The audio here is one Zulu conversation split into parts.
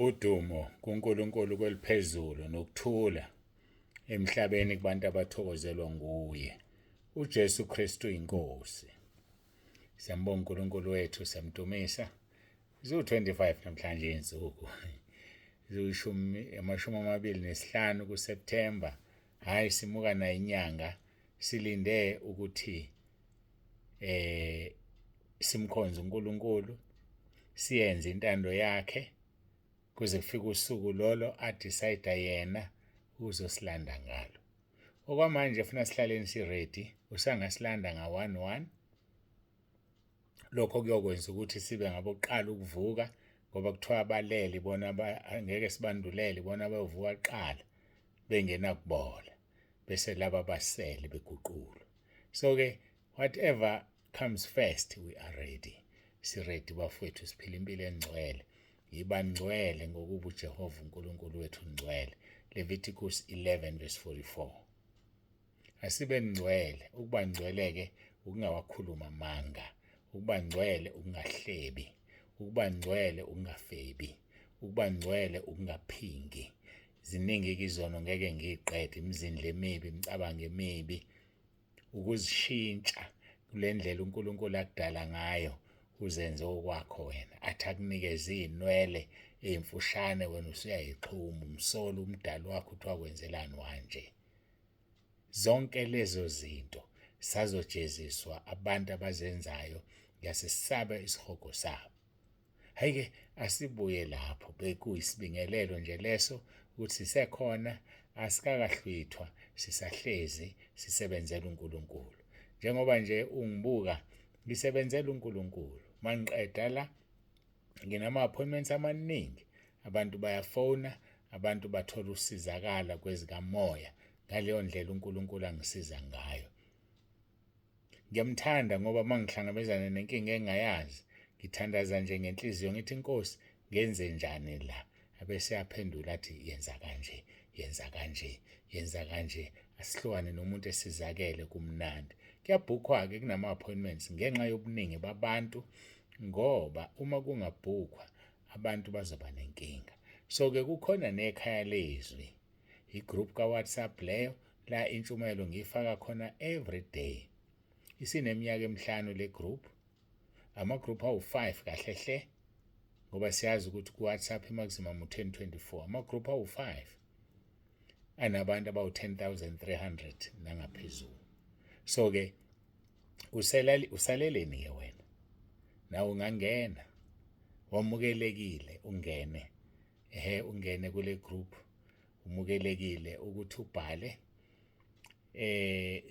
Udumo kuNkulunkulu kweliphezulu nokuthula emhlabeni kubantu abathokozelwa nguye. uJesu Kristu inkosi. Siyambonga uNkulunkulu wethu, siyamdumisa. Ziwu-25 namhlanje insuku. Ziwu-25 kuSeptemba. Hayi simuka na inyanga silinde ukuthi simkhonze uNkulunkulu, siyenze intando yakhe kuze kufike usuku lolo adicide yena uzosilanda ngalo. Okwamanje ufuna sihlaleni siready, usangasilanda nga-1:1. Lokho kuyokwenza ukuthi sibe ngabokuqala ukuvuka, ngoba kuthiwa abalele bona angeke sibandulele, bona bayovuka kuqala bengenakubola, bese laba basele beguqulwa. So-ke whatever comes first, we are ready. Si-ready bafowethu, siphila impilo engcwele. Yiba ngcwele ngokuba uJehova uNkulunkulu wethu ngcwele. Leviticus 11:44. Asibe ngcwele. Ukuba ngcwele-ke ukungawakhuluma amanga. Ukuba ngcwele ukungahlebi. Ukuba ngcwele ukungafebi. Ukuba ngcwele ukungaphingi. Ziningi-ke izono ngeke ngiyiqede, imizindla emibi, imicabango emibi. Ukuzishintsha kule ndlela uNkulunkulu akudala ngayo, uzenze okwakho wena. Athi akunikeze iy'nwele ey'mfushane, wena usuyayixhuma. Umsolo umdali wakho uthi wakwenzelani wanje. Zonke lezo zinto sazojeziswa abantu abazenzayo, yase sisabe isihogo sabo. Hhayi-ke asibuye lapho, bekuyisibingelelo nje leso ukuthi sisekhona, asikakahlwithwa, sisahlezi sisebenzela uNkulunkulu. Njengoba nje ungibuka ngisebenzela uNkulunkulu. Mangiqeda la nginama-appointments amaningi, abantu bayafona, abantu bathola usizakala kwezikamoya ngaleyo ndlela uNkulunkulu angisiza ngayo. Ngiyamthanda ngoba mangihlangabezana nenkinga engayazi, ngithandaza nje ngenhliziyo ngithi Nkosi ngenze njani la, abese yaphendula athi yenza kanje, yenza kanje, yenza kanje. Asihlukane nomuntu esizakele, kumnandi. Kuyabhukhwa-ke kunama-appointments ngenxa yobuningi babantu, ngoba uma kungabhukhwa abantu bazoba nenkinga. So-ke kukhona nekhaya lezwi, igroup ka-WhatsApp leyo, la intshumayelo ngiyifaka khona every day. Isineminyaka emihlanu le group. Ama-group awu-5 kahle hle, ngoba siyazi ukuthi ku-WhatsApp i-maximum u-1024. Ama-group awu-5 anabantu abawu-10,300 nangaphezulu. So-ke usaleleni-ke wena? Nawe ungangena, wamukelekile ungene. Ungene kule group, umukelekile ukuthi ubhale.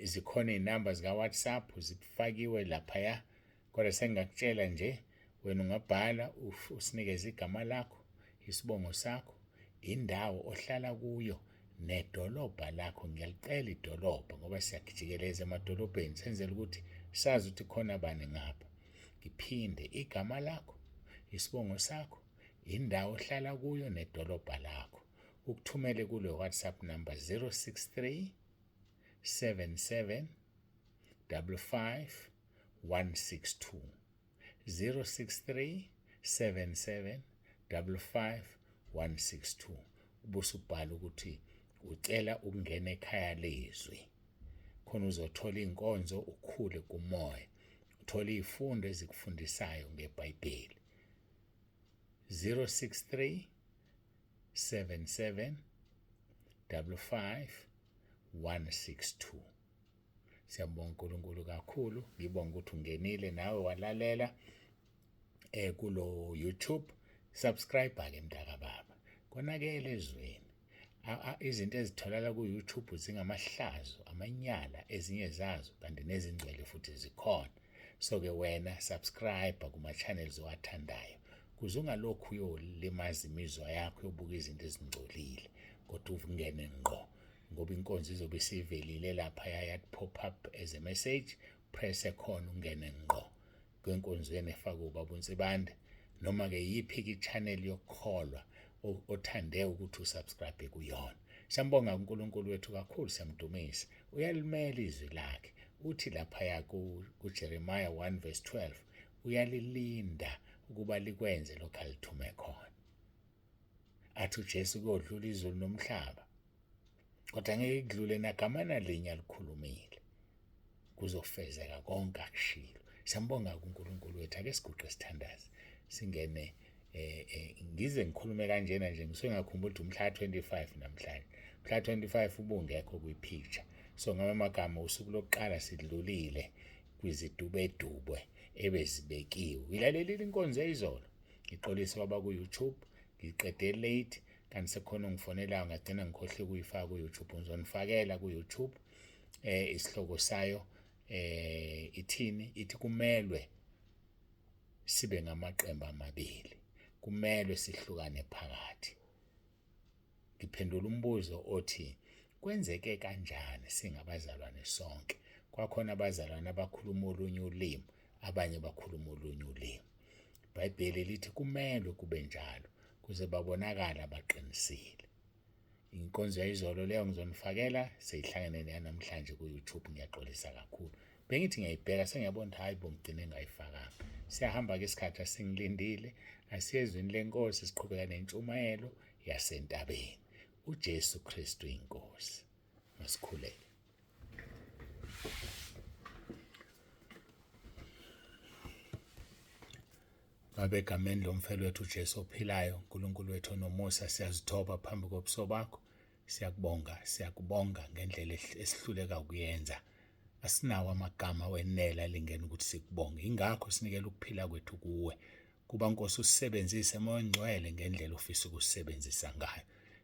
Zikhona iy'namba zika-WhatsApp zifakiwe laphaya, kodwa sengingakutshela nje, wena ungabhala usinikeze igama lakho, isibongo sakho, indawo ohlala kuyo, nedolobha lakho. Ngiyalicela idolobha ngoba siyajikeleza emadolobheni, senzela ukuthi sazi ukuthi khona bani ngapha. Ngiphinde igama lakho, isibongo sakho, indawo ohlala kuyo, nedolobha lakho. Ukuthumele kule WhatsApp number 063 77 55 162. 063 77 55 162. Ubusubhala ukuthi ucela ukungena ekhaya lezwi, khona uzothola inkonzo, ukhule kumoya, uthole izifundo ezikufundisayo ngeBhayibheli. 063 77 55 162. Siyabonga uNkulunkulu kakhulu. Ngibonga ukuthi ungenile nawe walalela kulo YouTube. Subscribe-ke mntakababa. Konakele ezweni. Izinto ezitholakala ku-YouTube zingamahlazo, amanyala, ezinye zazo kanti nezingcwele futhi zikhona. So-ke wena subscribe kuma-channels owathandayo, kuze ungalokhu uyolimaza imizwa yakho yobuka izinto ezingcolile, kodwa ungene ngqo, ngoba inkonzo izobe isivelile laphaya, yathi pop up as a message. Press ekhona ungene ngqo kwenkonzweni efaka uBaba uNsibande, noma-ke yiphi-ke i-channel yokukholwa othande ukuthi usubscribe kuyona. Siyambonga uNkulunkulu wethu kakhulu, siyamdumisa. Uyalimela izwi lakhe. Uthi laphaya kuJeremiah 1:12, uyalilinda ukuba likwenze lokho alithume khona. athi uJesu kodlula izulu nomhlaba, kodwa ngeke kudlule nagamana linye alikhulumile, kuzofezeka konke akushilo. Siyambonga uNkulunkulu wethu. Ake siguqe sithandaze singene ngize ngikhulume kanjena nje ngisuke ngakhumbula ukuthi umhla 25 namhlanje. Mhla 25 ubungekho kwi-picture. So ngamagama usuku lokuqala sidlulile kwizidubedube ebezibekiwe. Uyilalelile inkonzo yayizolo. Ngiqolise kwaba ku-YouTube, ngiqede late kanti sekhona ungifonelayo ngagcina ngikhohle ukuyifaka ku-YouTube. Ngizonifakela ku-YouTube isihloko sayo ithini? Ithi kumelwe sibe ngamaqembu amabili, kumelwe sihlukane phakathi. Ngiphendula umbuzo othi kwenzeke kanjani singabazalwane sonke? Kwakhona abazalwane abakhuluma olunye ulimi, abanye bakhuluma olunye ulimi. iBhayibheli lithi kumelwe kube njalo kuze babonakala abaqinisile. Inkonzo yayizolo leyo ngizonifakela seyihlangene namhlanje ku-YouTube. Ngiyaxolisa kakhulu. Bengithi ngiyayibheka sengiyabona ukuthi hayi ngigcine ngayifakanga. Siyahamba-ke isikhathi asingilindile, asiyezweni lenkosi, siqhubeka nentshumayelo yasentabeni. uJesu Kristu inkosi. Masikhuleke. Baba, egameni lomfelo wethu uJesu ophilayo, uNkulunkulu wethu onomusa, siyazithoba phambi kobuso bakho. Siyakubonga ngendlela esihluleka ukuyenza. Asinawo amagama wenela lingena ukuthi sikubonge. Ingakho sinikela ukuphila kwethu kuwe. Kuba Nkosi usisebenzise Moya Ongcwele ngendlela ufisa ukusebenzisa ngayo.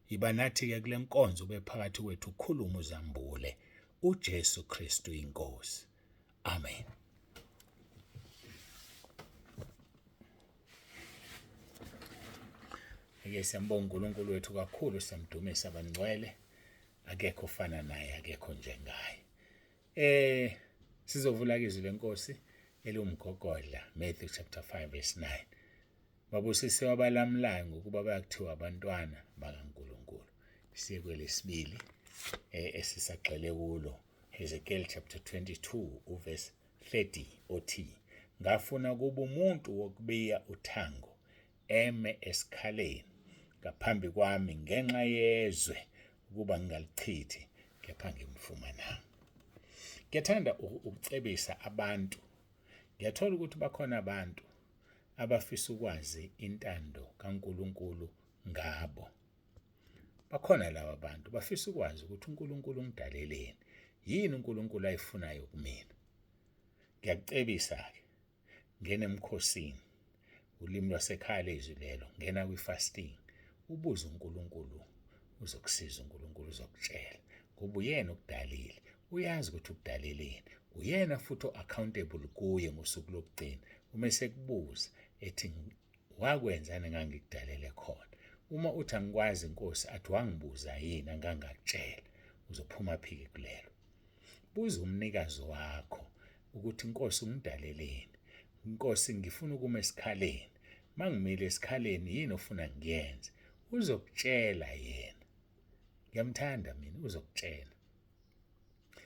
Yiba nathi-ke kule nkonzo ube phakathi kwethu, ukhuluma uzambule. uJesu Kristu inkosi. Amen. Ake siyambonga uNkulunkulu wethu kakhulu, siyamdumisa abangcwele. Akekho ofana naye, akekho njengaye. Sizovula izwi lenkosi eliwumgogodla, Matthew chapter 5 verse 9. Babusise wabalamulayo ngokuba bayakuthiwa abantwana bakaNkulunkulu. Siye kwelesibili esisaqele kulo, Ezekiel chapter 22 verse 30 othi, ngafuna kuba umuntu wokubiya uthango eme esikhaleni ngaphambi kwami ngenxa yezwe ukuba ngingalichithi kepha ngimfumananga. Ngiyathanda ukucebisa abantu. Ngiyathola ukuthi bakhona abantu abafisa ukwazi intando kaNkulunkulu ngabo. Bakhona laba bantu bafisa ukwazi ukuthi uNkulunkulu ungidaleleni, yini uNkulunkulu ayifunayo kumina. Ngiyakucebisa-ke, ngena emkhosini, ulimi lwasekhaya lezwi lelo, ngena kwi-fasting, ubuze uNkulunkulu, uzokusiza uNkulunkulu, uzokutshela ngoba uyena okudalile, uyazi ukuthi ukudaleleni, uyena futhi accountable kuye ngosuku lokugcina. Uma sekubuza ethi wakwenzani ngangikudalele khona, uma uthi angikwazi Nkosi, athi wangibuza yini angangakutshela, uzophuma phiki kulelo. Buza umnikazi wakho ukuthi Nkosi ungidaleleni, Nkosi ngifuna ukuma esikhaleni, mangimile esikhaleni yini ofuna ngiyenze, uzokutshela yena. Ngiyamthanda mina, uzokutshela.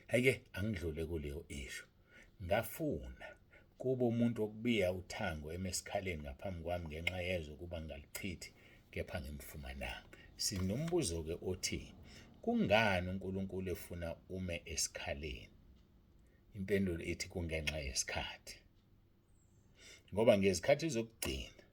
Ake angidlule kuleyo issue. Ngafuna kuba umuntu wokubiya uthango emesikhaleni ngaphambi kwami ngenxa yezwe ukuba ngingalichithi kepha ngimfumananga. Sinombuzo-ke othi, kungani uNkulunkulu efuna ume esikhaleni? Impendulo ithi kungenxa yesikhathi. Ngoba ngezikhathi zokugcina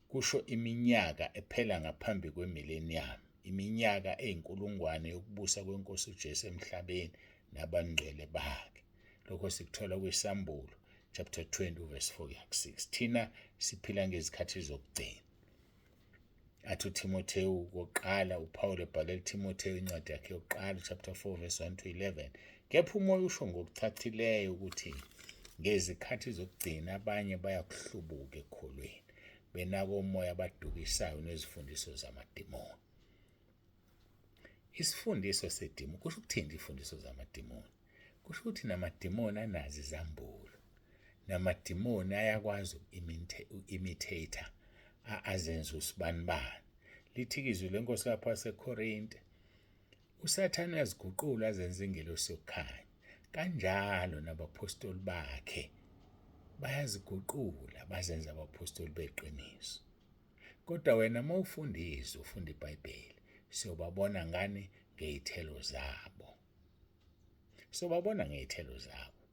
kusho iminyaka ephela ngaphambi kwemillennium, iminyaka eyinkulungwane yokubusa kweNkosi uJesu emhlabeni nabangcwele bakhe. Lokho sikuthola kwisambulo chapter 20 verse 4-6. Thina siphila ngezikhathi zokugcina. Athi uTimoteyu kokuqala, uPawulu ebhalela uTimoteyu incwadi yakhe yokuqala chapter 4 verse 1-11. Kepha umoya usho ngokucacile ukuthi ngezikhathi zokugcina abanye bayakuhlubuka ekukholweni, benako umoya abadukisayo nezifundiso zamadimoni. Isifundiso sedimoni kusho ukuthini? Ifundiso zamadimoni kusho ukuthi namadimoni anazi izambulo, namadimoni ayakwazi uku-imitate azenze usibanibani. Lithi izwi lenkosi lapha eSekorinte, uSathane uyaziguqula azenze ingelosi yokukhanya, kanjalo nabapostoli bakhe bayaziguqula bazenze abapostoli beqiniso. Kodwa wena mawufunda izwi ufunda iBhayibheli siyobabona ngani ngezithelo zabo. Sobabona ngezithelo zabo.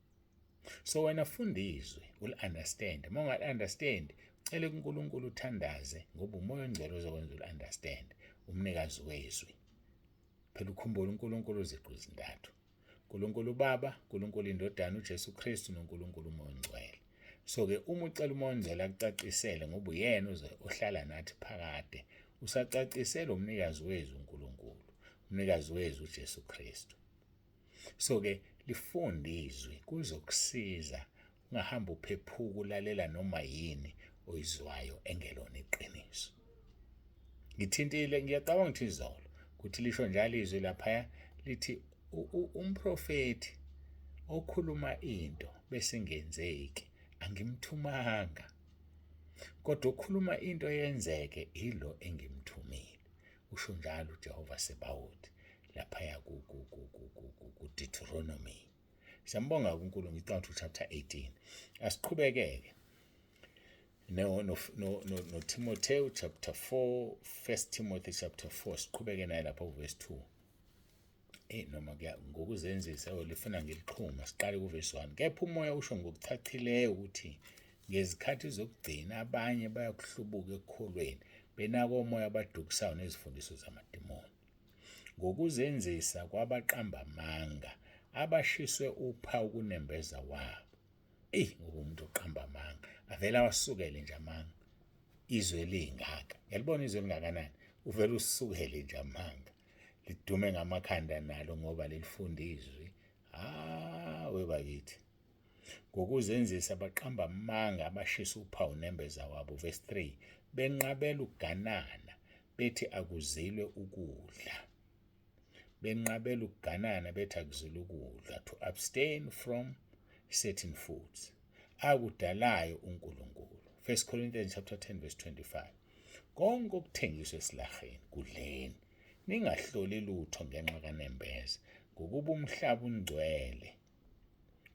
So wena funda izwi uli-understand. Uma ungali-understand cela kuNkulunkulu uthandaze ngoba umoya ongcwele ozokwenza uli-understand, umnikazi wezwi. Phela ukhumbule uNkulunkulu iziqu ezintathu. uNkulunkulu Baba, uNkulunkulu Indodana uJesu Kristu noNkulunkulu umoya ongcwele. So-ke uma ucela umoya ongcwele akucacisele ngoba uyena ohlala nathi phakade, usacacisela umnikazi wezwi uNkulunkulu, umnikazi wezwi uJesu Kristu. So-ke lifunde izwi kuzokusiza ungahamba uphephuka ulalela noma yini oyizwayo engelona iqiniso. Ngithintile, ngiyacabanga ukuthi izolo kuthi lisho njalo izwi laphaya lithi umprofeti okhuluma into bese ingenzeki angimthumanga, kodwa okhuluma into yenzeke ilo engimthumile. Usho njalo uJehova Sebawothi laphaya kuDeuteronomy. Siyambonga uNkulunkulu. Ngicabanga chapter 18. Asiqhubekeke noTimotheo chapter 4, 1 Timothy chapter 4, siqhubeke naye lapha kuverse 2. Noma ngokuzenzisa lifuna ngilixhuma, siqale kuverse 1. Kepha umoya usho ngokuchachileyo ukuthi ngezikhathi zokugcina abanye bayakuhlubuka ekukholweni, benako omoya abadukisayo nezifundiso zamadimoni, ngokuzenzisa kwabaqamba amanga, abashiswe uphawu kunembeza wabo. Ngoba umuntu oqamba amanga avela wasukele nje amanga. Izwe lingaka, yalibona izwe lingakanani, uvela usukele nje amanga, lidume ngamakhanda nalo ngoba lilifunda izwi. Webakithi, ngokuzenzisa abaqamba amanga, abashisa uphawu nembeza wabo. Verse 3, benqabela ukuganana bethi akuzilwe ukudla. Benqabela ukuganana bethi akuzilwe ukudla, to abstain from certain foods, akudalayo uNkulunkulu. 1 Corinthians chapter 10 verse 25. Konke okuthengiswa esilaheni kudleni, ningahloli lutho ngenxa kanembeza, ngokuba umhlaba ungcwele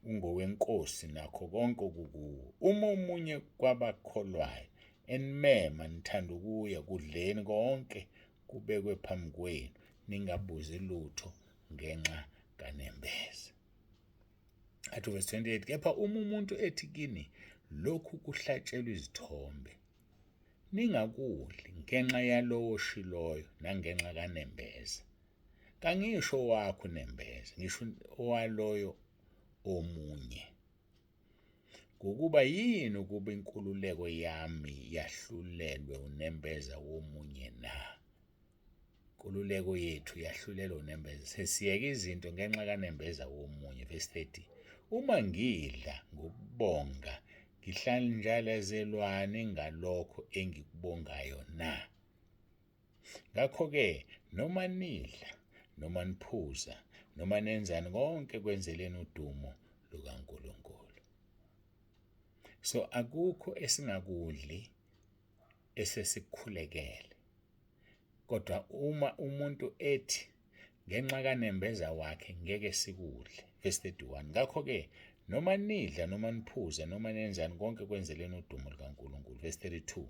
ungowenkosi nakho konke okukuwo. Uma omunye kwabakholwayo enimema nithanda ukuya, kudleni konke kubekwe phambi kwenu, ningabuzi lutho ngenxa kanembeza. Athi verse 28, kepha uma umuntu ethi kini lokhu kuhlatshelwa izithombe, ningakudli ngenxa yalowo oshiloyo nangenxa kanembeza. Kangisho owakho unembeza, ngisho owaloyo omunye. Ngokuba yini ukuba inkululeko yami yahlulelwe unembeza womunye na? Inkululeko yethu yahlulelwe unembeza. Sesiyeka izinto ngenxa kanembeza womunye. Verse 30, uma ngidla ngokubonga ngihlanjalazelwane ngalokho engikubongayo na? Ngakho-ke noma nidla noma niphuza noma nenzani, konke kwenzeleni udumo lukaNkulunkulu. So akukho esingakudli esesikhulekele, kodwa uma umuntu ethi ngenxa kanembeza wakhe ngeke sikudle. Verse 31, ngakho-ke noma nidla noma niphuza noma nenzani, konke kwenzeleni udumo lukaNkulunkulu. Verse 32,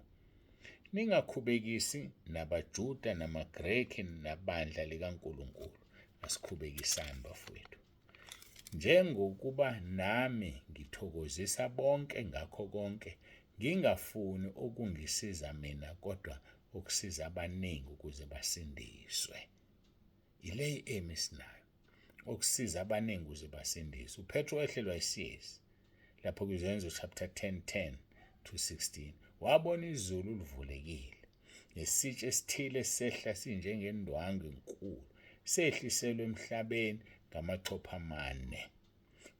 ningakhubekisi nabaJuda namaGreki nabandla likaNkulunkulu. Asikhubekisani bafowethu, njengokuba nami ngithokozisa bonke ngakho konke, ngingafuni okungisiza mina kodwa okusiza abaningi ukuze basindiswe. Ile emisinayo okusiza abaningi ukuze basindiswe. uPetro wehlelwa isiyezi lapho kuzenzo chapter 10 to 16. Wabona izulu livulekile, nesitshe esithile sehla sinjengendwangu enkulu, sehliselwe emhlabeni ngamachopho 4.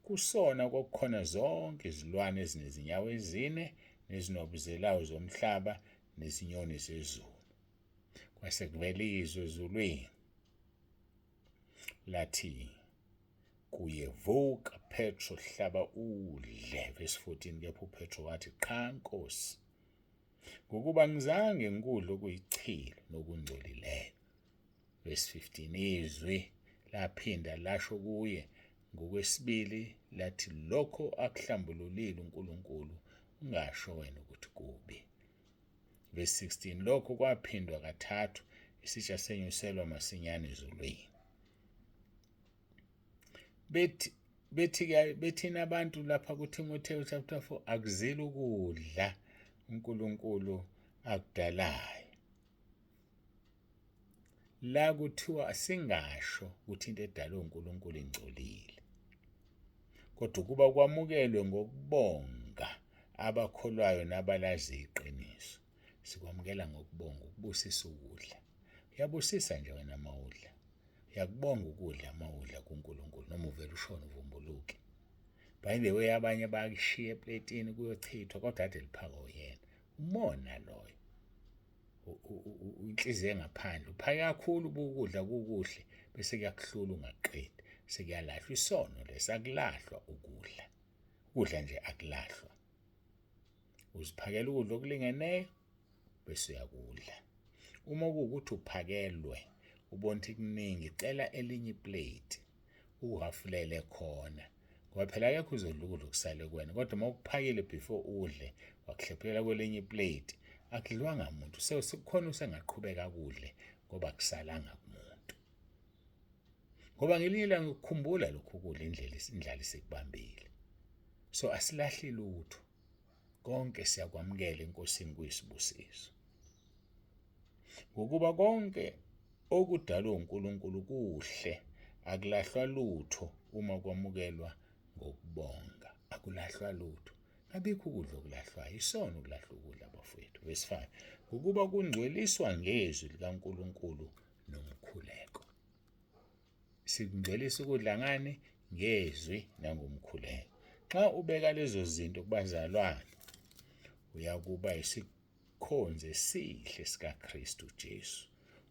Kusona kwakukhona zonke izilwane ezinezinyawo 4 nezinobuzelayo zomhlaba nezinyoni zezulu. Kwase kuvela izwi ezulwini lathi kuye, vuka Petro, hlaba udle. Verse 14, kepha uPetro wathi, cha Nkosi, ngokuba ngizange ngikudle okuyichilo nokungcolileyo. Verse 15, izwi laphinda lasho kuye ngokwesibili lathi, lokho akuhlambululile uNkulunkulu ungasho wena ukuthi kubi. verse 16, lokho kwaphindwa kathathu, isitsha senyuselwa masinyane ezulwini. Bethina abantu lapha kuTimotheo chapter 4, akuzile ukudla uNkulunkulu akudalayo. La kuthiwa asingasho ukuthi into edalwe uNkulunkulu ingcolile, kodwa ukuba kwamukelwe ngokubonga abakholwayo nabalazi iqiniso. Sikwamukela ngokubonga ukubusisa ukudla. Uyabusisa nje wena mawudla. Uyakubonga ukudla mawudla kuNkulunkulu noma uvela ushona uvumbuluke. By the way, abanye bakushiya epletini kuyochithwa kodwa ade liphaka uyena. Umona loyo. Inhliziyo engaphandle. Uphaka kakhulu ukudla kukuhle bese kuyakuhlula ungaqedi. Sekuyalahlwa isono lesakulahlwa ukudla. Ukudla nje akulahlwa. Uziphakela ukudla okulingeneyo bese uyakudla. Uma kuwukuthi uphakelwe ubona ukuthi kuningi, cela elinye iplate uhafulele khona, ngoba phela akekho uzodla ukudla okusale kuwena. Kodwa uma ukuphakile before udle wakuhlephelela kwelinye iplate, akudliwanga muntu, sekukhona usengaqhubeka kudle ngoba akusalanga kumuntu. Ngoba ngelinye ilanga ukukhumbula lokhu kudla indlala isekubambile. So asilahli lutho, konke siyakwamukela enkosini kuyisibusiso. Ngokuba konke okudalwe uNkulunkulu kuhle, akulahlwa lutho uma kwamukelwa ngokubonga. Akulahlwa lutho. Abikho ukudla okulahlwayo, isona ukulahla ukudla bafowethu. Verse 5, ukuba kungcweliswa ngezwi likaNkulunkulu nomkhuleko. Sikungcwelisa ukudla ngani? Ngezwi nangomkhuleko. Xa ubeka lezo zinto kubazalwane, uyakuba isikhonzi esihle sikaKristu Jesu,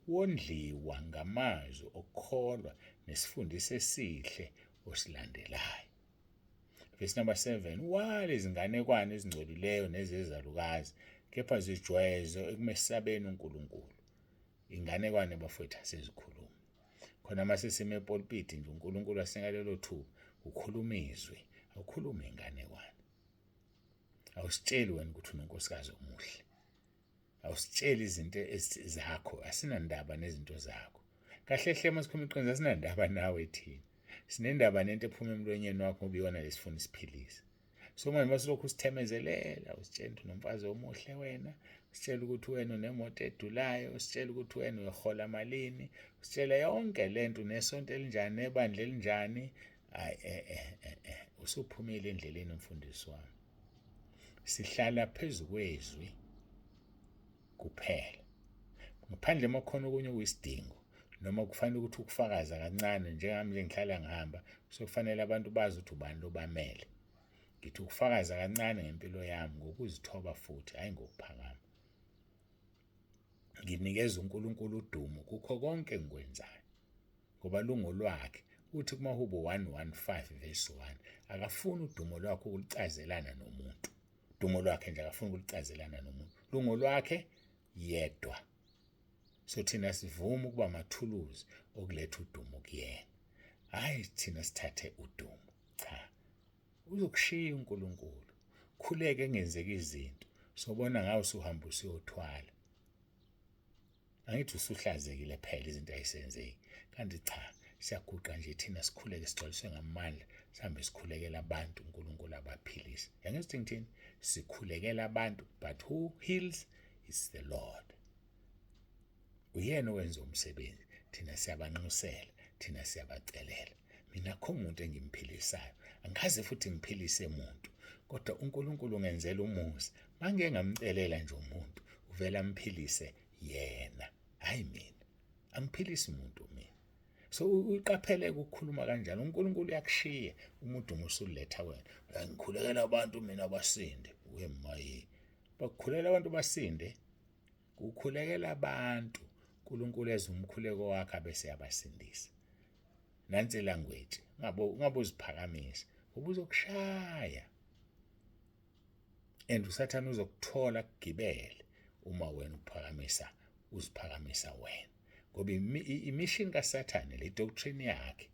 wondliwa ngamazwi okukholwa nesifundiso esihle osilandelayo. Verse number 7, wale izinganekwane ezingcolileyo nezezalukazi, kepha zijwayeze ekumesabeni uNkulunkulu. Inganekwane bafowethu asizikhuluma. Khona masesime epulpiti nje uNkulunkulu asingalelo thuba, ukhuluma izwi, awukhuluma inganekwane. Awusitsheli wena ukuthi unonkosikazi omuhle. Awusitsheli izinto zakho, asinandaba nezinto zakho. Kahle hle masikhuluma iqiniso, asinandaba nawe thina. Sinendaba nento ephuma emlonyeni wakho ngoba iyona lesifuna isiphilise. So manje masilokhu sithemezela, usitshela ukuthi unomfazi omuhle wena, usitshela ukuthi wena unemoto edulayo, usitshela ukuthi wena uyahola malini, usitshela yonke lento, nesonto elinjani, nebandla elinjani. Usuphumile endleleni umfundisi wami. Sihlala phezu kwezwi kuphela. Ngaphandle makhona okunye okuyisidingo noma kufanele ukuthi ukufakaza kancane, njengami nje ngihlala ngihamba, sokufanele abantu bazi ukuthi ubani lobamele. Ngithi ukufakaza kancane ngempilo yami ngokuzithoba futhi, hayi ngokuphakama. Nginikeza uNkulunkulu udumo kukho konke engikwenzayo ngoba lungolwakhe. Uthi kumaHubo 1:15 verse 1, akafuni udumo lwakho ukulicazelana nomuntu. Udumo lwakhe nje akafuni ukulicazelana nomuntu. Lungolwakhe yedwa. So thina sivuma ukuba amathuluzi okuletha udumo kuyena. Hayi thina sithathe udumo. Cha. Uzokushiya uNkulunkulu. Khuleke engenzeki izinto. Sobona ngawe usuhamba usiyothwala. Angithi usuhlazekile phela izinto ayisenzeki. Kanti cha, siyaguqa nje thina sikhuleke sigcwaliswe ngamandla, sihambe sikhulekela abantu uNkulunkulu abaphilise. Yangithi ngithini? Sikhulekela abantu, but who heals is the Lord. Uyena owenza umsebenzi, thina siyabanxusela, thina siyabacelela. Mina akho umuntu engimphilisayo, angikaze futhi ngiphilise umuntu, kodwa uNkulunkulu ungenzela umusa. Mangeke ngamcelela nje umuntu, uvela amphilise yena, hayi mina. Angiphilisi umuntu mina. So uqaphele ukukhuluma kanjalo, uNkulunkulu uyakushiya umuntu umusuletha wena. Ngikhulekela abantu mina basinde. Wemayi. Bakukhulela abantu basinde. Ukukhulekela abantu, uNkulunkulu eza umkhuleko wakhe bese yabasindisa. Nansi language, ungabe uziphakamisa, ubuzokushaya. And uSathane uzokuthola kugibele uma wena uziphakamisa wena. Ngoba imission kaSathane, le doctrine yakhe,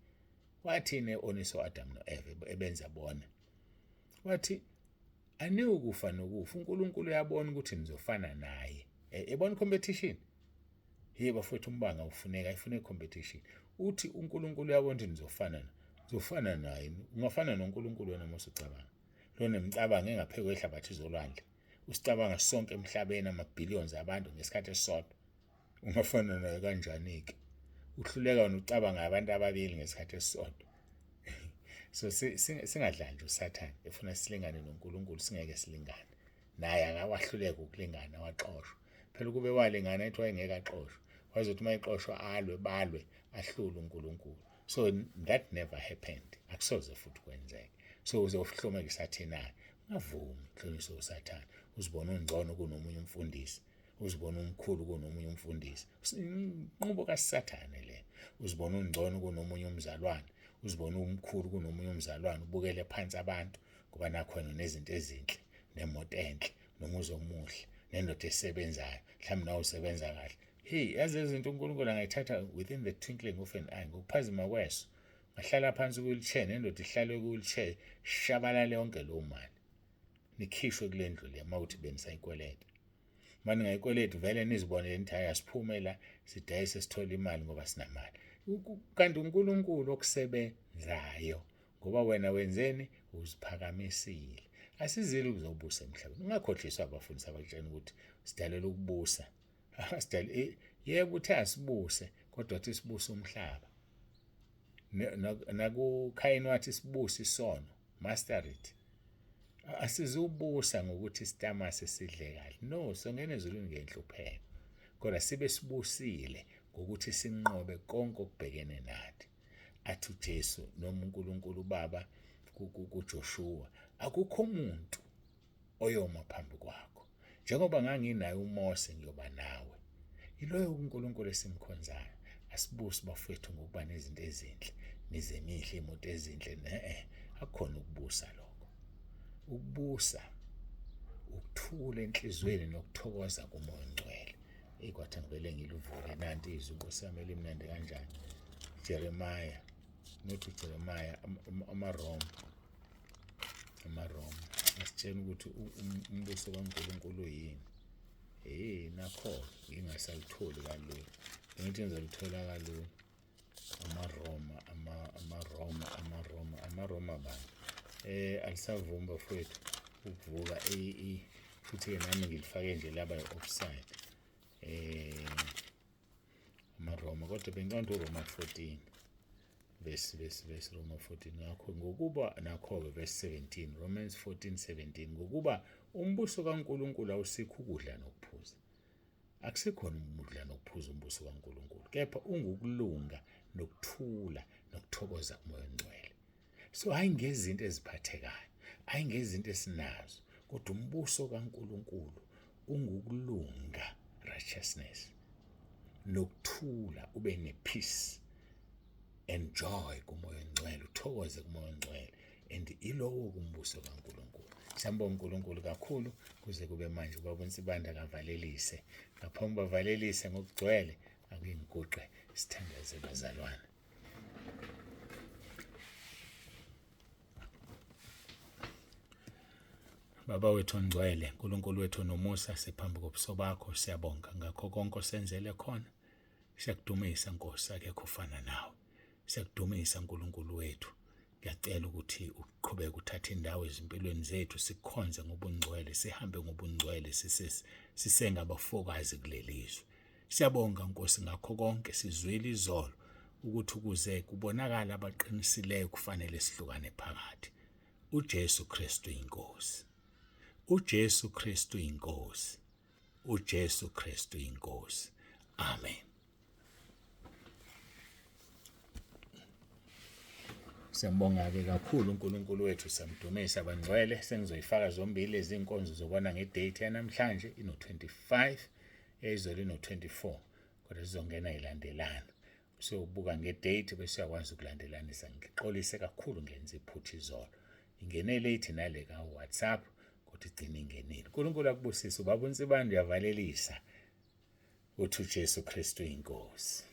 wathini oniso Adam noEva ebenza bona? Wathi aniukufa nokufa, uNkulunkulu uyabona ukuthi nizofana naye. ebona competition. Hey bafowethu, umbanga ufuneka, ifune competition. Uthi uNkulunkulu uyabona ukuthi nizofana naye. Ungafana noNkulunkulu wena masucabanga. Lo nemcabango engaphekwe ehlabathi izolwandle. Usicabanga sonke emhlabeni ama-billions abantu ngesikhathi esisodwa. Ungafana naye kanjani ke? Uhluleka nokucabanga abantu ababili ngesikhathi esisodwa. So singadlali nje uSathane efuna silingane noNkulunkulu, singeke silingane. Naye akawahluleka ukulingana, waxoshwa. Phela kube walingana ethi wayengeke axoshwe. Wazothi uma exoshwa balwe ahlule uNkulunkulu. So that never happened. Akusoze futhi kwenzeke. So uzohlomeka isathinayo. Ungavumi uhlonishwe uSathane. Uzibona ungcono kunomunye umfundisi. Uzibona umkhulu kunomunye umfundisi. Inqubo kaSathane le. Uzibona ungcono kunomunye umzalwane. Uzibona umkhulu kunomunye umzalwane. Ubukele phansi abantu ngoba nakhona nezinto ezinhle, nemoto enhle, nomuzi omuhle, nendoda esebenzayo. Mhlawumbe nawe usebenza kahle. Hey, yazi izinto uNkulunkulu angayithatha within the twinkling of an eye, ngokuphazima kweso. Ngahlala phansi ku-wheelchair, nendoda ihlale ku-wheelchair, shabalale yonke leyo mali. Nikhishwe kule ndlu le mawuthi benisayikweleta. Manje ngayikweleta vele nizibonele nithi hayi asiphume la sidayise sithole imali ngoba sinamali. Kanti uNkulunkulu okusebenzayo ngoba wena wenzeni? Uziphakamisile. Asizile ukuzobusa emhlabeni. Ungakhohliswa abafundisi abakutshela ukuthi sidalelwe ukubusa. Yebo uthi asibuse kodwa uthi sibuse umhlaba. NakuKhayini wathi sibuse isono, master it. Asizubusa ngokuthi isitamase sidle kahle. No, songena ezulwini ngenhlupheko. Kodwa sibe sibusile ngokuthi sinqobe konke okubhekene nathi. Athi uJesu noma uNkulunkulu Baba kuJoshua, akukho umuntu oyoma phambi kwakho. Njengoba nganginaye uMose ngiyoba nawe. Iloyo uNkulunkulu esimkhonzayo. Asibuse bafowethu ngokuba nezinto ezinhle, nizemihle, imoto ezinhle. Akukhona ukubusa lokho. Ukubusa ukuthula enhlizweni nokuthokoza kuMoya oNgcwele. Kwathi ngivele ngiluvule nanti izwi Nkosi yami elimnandi kanjani. Jeremiah, nothi Jeremiah, amaRoma asitshela ukuthi umbuso kaNkulunkulu yini. Nakho ngingasalitholi kalula. Ngithi ngizolithola kalula. AmaRoma bani. Alisavumi bafowethu ukuvuka futhi nami ngilifake nje laba offside. AmaRoma kodwa bengicanda uRoma 14 verse Roma 14 ngakho ngokuba nakho-ke verse 17 Romans 14:17 ngokuba umbuso kaNkulunkulu awusikho ukudla nokuphuza. Akusikhona ukudla nokuphuza umbuso kaNkulunkulu, kepha ungukulunga nokuthula nokuthokoza kuMoya oNgcwele. So hayi ngezinto eziphathekayo, hayi ngezinto esinazo, kodwa umbuso kaNkulunkulu ungukulunga, righteousness, nokuthula, ube nepeace, enjoy kuMoya oNgcwele, uthokoze kuMoya oNgcwele. And ilowo kumbuso kaNkulunkulu. Siyambonga uNkulunkulu kakhulu kuze kube manje. Ubaba uNsibanda akavalelise. Ngaphambi bavalelise ngokugcwele akuyinguqe sithandaze bazalwane. Baba wethu ongcwele, uNkulunkulu wethu nomusa, siphambi kobuso bakho siyabonga ngakho konke osenzele khona. Siyakudumisa Nkosi, akekho ufana nawe. Siyakudumisa Nkulunkulu wethu. Ngiyacela ukuthi uqhubeke uthathe indawo ezimpilweni zethu, sikhonze ngobungcwele, sihambe ngobungcwele, sisengabafokazi kulelizwe. Siyabonga Nkosi ngakho konke, sizwile izolo ukuthi ukuze kubonakala abaqinisileyo kufanele sihlukane phakathi. uJesu Kristu inkosi. uJesu Kristu inkosi. uJesu Kristu inkosi. Amen. Siyambonga-ke kakhulu uNkulunkulu wethu, siyamdumisa abangcwele. Sengizoyifaka zombili izinkonzo zobona ngedate yanamhlanje ino-25, izolo ino-24, kodwa sizongena ilandelana. Usuyobuka ngedate bese uyakwazi ukulandelanisa. Ngixolise kakhulu ngenza iphutha izolo. Ingene late nale ka-WhatsApp kodwa igcine ingenile. uNkulunkulu akubusise. Ubaba uNsibanda uyavalelisa. uthi uJesu Kristu inkosi.